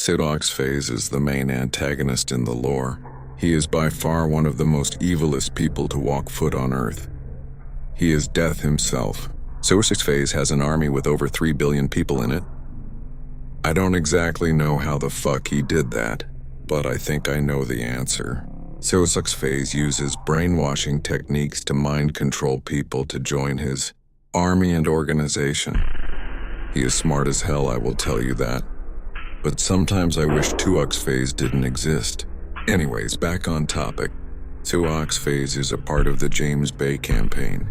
2oxfaze is the main antagonist in the lore. He is by far one of the most evilest people to walk foot on Earth. He is death himself. 2oxfaze has an army with over 3 billion people in it. I don't exactly know how the fuck he did that, but I think I know the answer. 2oxfaze uses brainwashing techniques to mind control people to join his army and organization. He is smart as hell, I will tell you that. But sometimes I wish 2oxfaze didn't exist. Anyways, back on topic. 2oxfaze is a part of the James Bay campaign.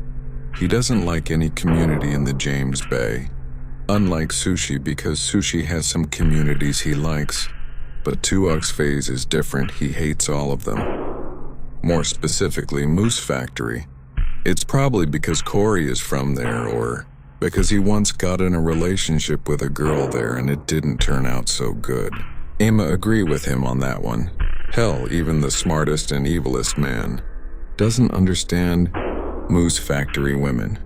He doesn't like any community in the James Bay. Unlike Sushi, because Sushi has some communities he likes. But 2oxfaze is different, he hates all of them. More specifically, Moose Factory. It's probably because Corey is from there, or because he once got in a relationship with a girl there and it didn't turn out so good. Emma agree with him on that one. Hell, even the smartest and evilest man doesn't understand Moose Factory women.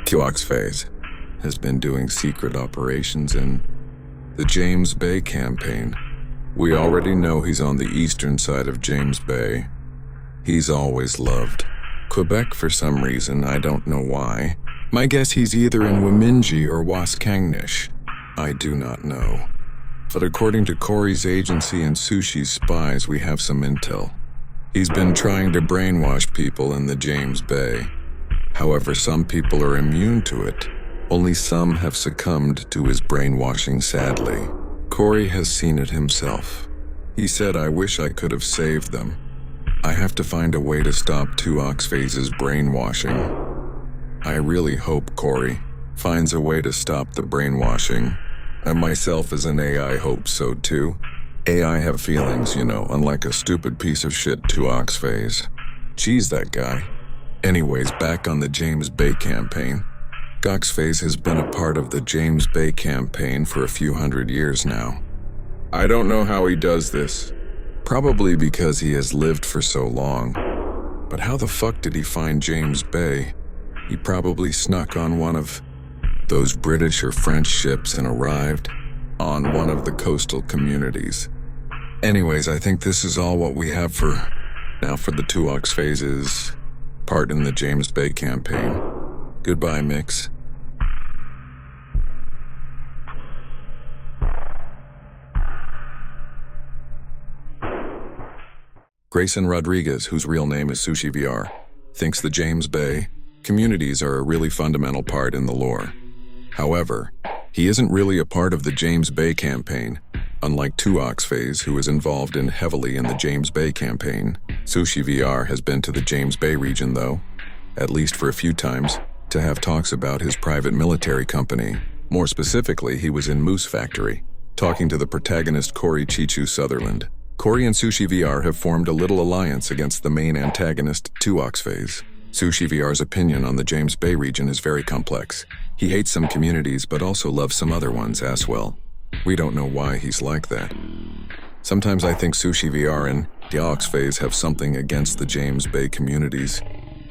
2oxfaze has been doing secret operations in the James Bay campaign. We already know he's on the eastern side of James Bay. He's always loved Quebec for some reason, I don't know why. My guess he's either in Wamingji or Waskangnish. I do not know. But according to Corey's agency and Sushi's spies, we have some intel. He's been trying to brainwash people in the James Bay. However, some people are immune to it. Only some have succumbed to his brainwashing, sadly. Corey has seen it himself. He said, I wish I could have saved them. I have to find a way to stop 2oxfaze's brainwashing. I really hope Corey finds a way to stop the brainwashing. And myself as an AI hope so too. AI have feelings, you know, unlike a stupid piece of shit 2oxfaze. Geez, that guy. Anyways, back on the James Bay campaign. 2oxfaze has been a part of the James Bay campaign for a few hundred years now. I don't know how he does this. Probably because he has lived for so long. But how the fuck did he find James Bay? He probably snuck on one of those British or French ships and arrived on one of the coastal communities. Anyways, I think this is all what we have for now for the 2oxfaze's part in the James Bay campaign. Goodbye, Mix. Grayson Rodriguez, whose real name is SushiVR, thinks the James Bay communities are a really fundamental part in the lore. However, he isn't really a part of the James Bay campaign, unlike 2oxfaze, who is involved heavily in the James Bay campaign. SushiVR has been to the James Bay region, though, at least for a few times, to have talks about his private military company. More specifically, he was in Moose Factory, talking to the protagonist Corey Chichu Sutherland. Corey and SushiVR have formed a little alliance against the main antagonist, 2oxfaze. SushiVR's opinion on the James Bay region is very complex. He hates some communities but also loves some other ones as well. We don't know why he's like that. Sometimes I think SushiVR and 2oxfaze have something against the James Bay communities.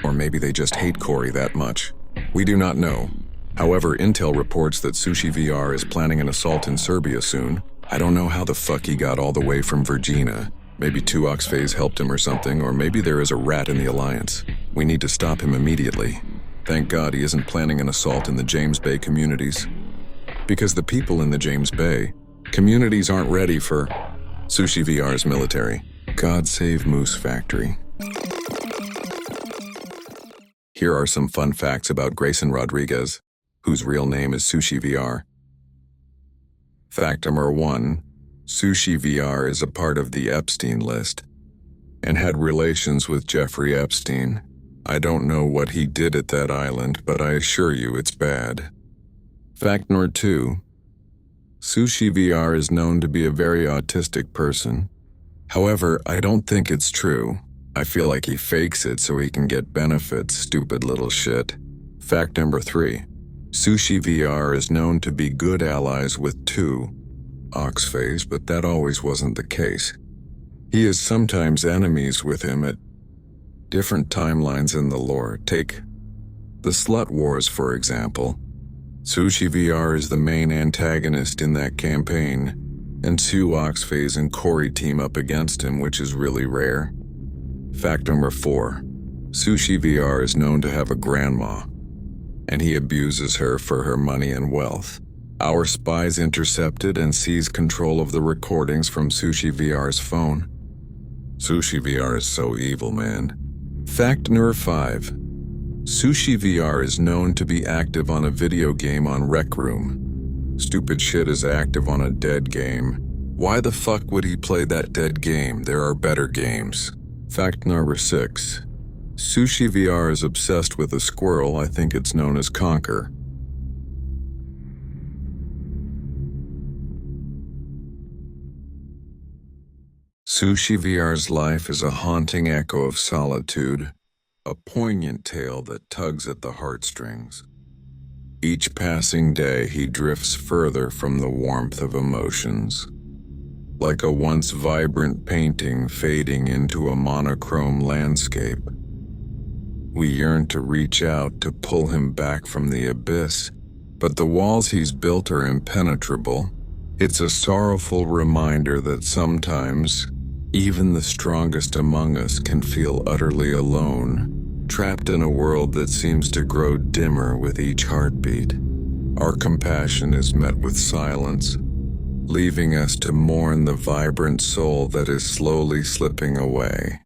Or maybe they just hate Corey that much. We do not know. However, intel reports that SushiVR is planning an assault in Serbia soon. I don't know how the fuck he got all the way from Virginia. Maybe 2oxfaze helped him or something, or maybe there is a rat in the alliance. We need to stop him immediately. Thank God he isn't planning an assault in the James Bay communities. Because the people in the James Bay communities aren't ready for SushiVR's military. God save Moose Factory. Here are some fun facts about Grayson Rodriguez, whose real name is SushiVR. Fact number 1. SushiVR is a part of the Epstein list and had relations with Jeffrey Epstein. I don't know what he did at that island, but I assure you it's bad. Fact number 2. SushiVR is known to be a very autistic person. However, I don't think it's true. I feel like he fakes it so he can get benefits, stupid little shit. Fact number 3. SushiVR is known to be good allies with 2oxfaze, but that always wasn't the case. He is sometimes enemies with him at different timelines in the lore. Take the Slut Wars, for example. SushiVR is the main antagonist in that campaign. and 2oxfaze and Corey team up against him, which is really rare. Fact number 4. SushiVR is known to have a grandma, and he abuses her for her money and wealth. Our spies intercepted and seized control of the recordings from SushiVR's phone. SushiVR is so evil, man. Fact number 5. SushiVR is known to be active on a video game on Rec Room. Stupid shit is active on a dead game. Why the fuck would he play that dead game? There are better games. Fact number 6. SushiVR is obsessed with a squirrel. I think it's known as Conker. SushiVR's life is a haunting echo of solitude, a poignant tale that tugs at the heartstrings. Each passing day, he drifts further from the warmth of emotions, like a once vibrant painting fading into a monochrome landscape. We yearn to reach out to pull him back from the abyss, but the walls he's built are impenetrable. It's a sorrowful reminder that sometimes even the strongest among us can feel utterly alone, trapped in a world that seems to grow dimmer with each heartbeat. Our compassion is met with silence, leaving us to mourn the vibrant soul that is slowly slipping away.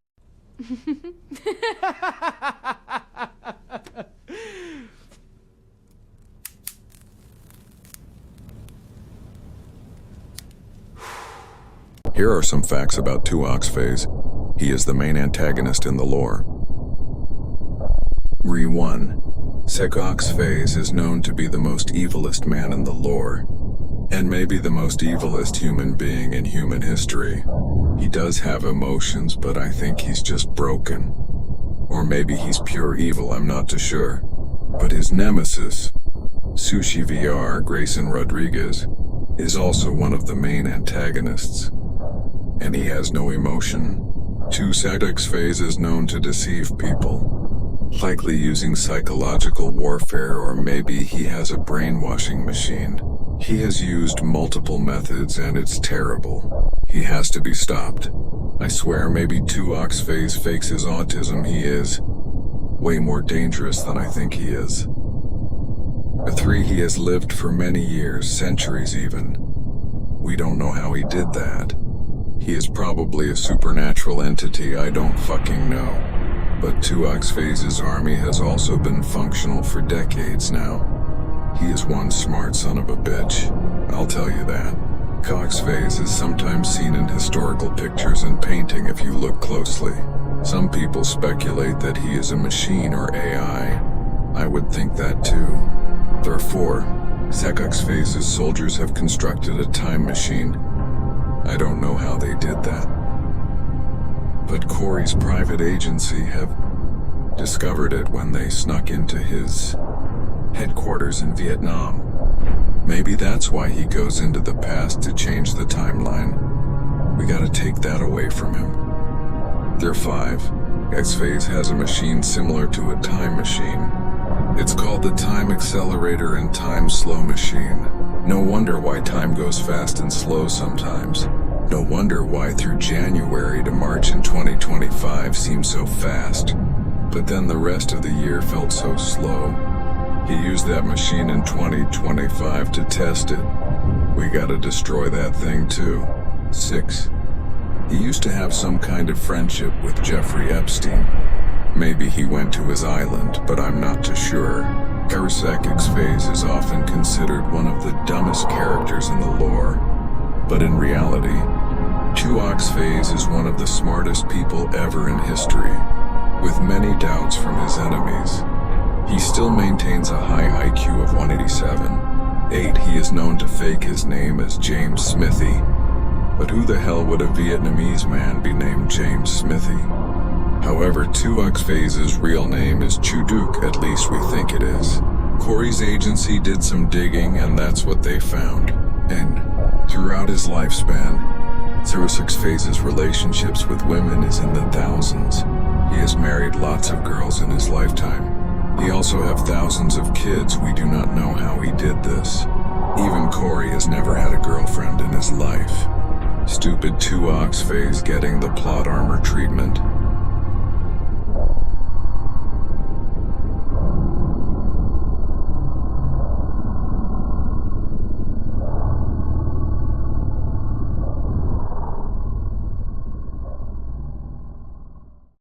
Here are some facts about 2oxfaze. He is the main antagonist in the lore. Re 1. 2oxfaze is known to be the most evilest man in the lore, and maybe the most evilest human being in human history. He does have emotions, but I think he's just broken. Or maybe he's pure evil, I'm not too sure. But his nemesis, SushiVR, Grayson Rodriguez, is also one of the main antagonists. And he has no emotion. 2oxfaze is known to deceive people, likely using psychological warfare, or maybe he has a brainwashing machine. He has used multiple methods and it's terrible. He has to be stopped. I swear maybe 2oxfaze fakes his autism. He is way more dangerous than I think he is. 3. He has lived for many years, centuries even. We don't know how he did that. He is probably a supernatural entity, I don't fucking know. But 2oxfaze's army has also been functional for decades now. He is one smart son of a bitch, I'll tell you that. Oxfaze is sometimes seen in historical pictures and painting if you look closely. Some people speculate that he is a machine or AI. I would think that too. Therefore, 2oxfaze's soldiers have constructed a time machine. I don't know how they did that. But Corey's private agency have discovered it when they snuck into his headquarters in Vietnam. Maybe that's why he goes into the past to change the timeline. We gotta take that away from him. There 5. Xphase has a machine similar to a time machine. It's called the Time Accelerator and Time Slow Machine. No wonder why time goes fast and slow sometimes. No wonder why through January to March in 2025 seems so fast. But then the rest of the year felt so slow. He used that machine in 2025 to test it. We gotta destroy that thing too. 6. He used to have some kind of friendship with Jeffrey Epstein. Maybe he went to his island, but I'm not too sure. 2oxfaze is often considered one of the dumbest characters in the lore. But in reality, 2oxfaze is one of the smartest people ever in history, with many doubts from his enemies. He still maintains a high IQ of 187. 8. He is known to fake his name as James Smithy. But who the hell would a Vietnamese man be named James Smithy? However, 2oxfaze's real name is Chuduk, at least we think it is. Corey's agency did some digging and that's what they found. And throughout his lifespan, 2oxfaze's relationships with women is in the thousands. He has married lots of girls in his lifetime. He also have thousands of kids. We do not know how he did this. Even Corey has never had a girlfriend in his life. Stupid 2oxfaze getting the plot armor treatment.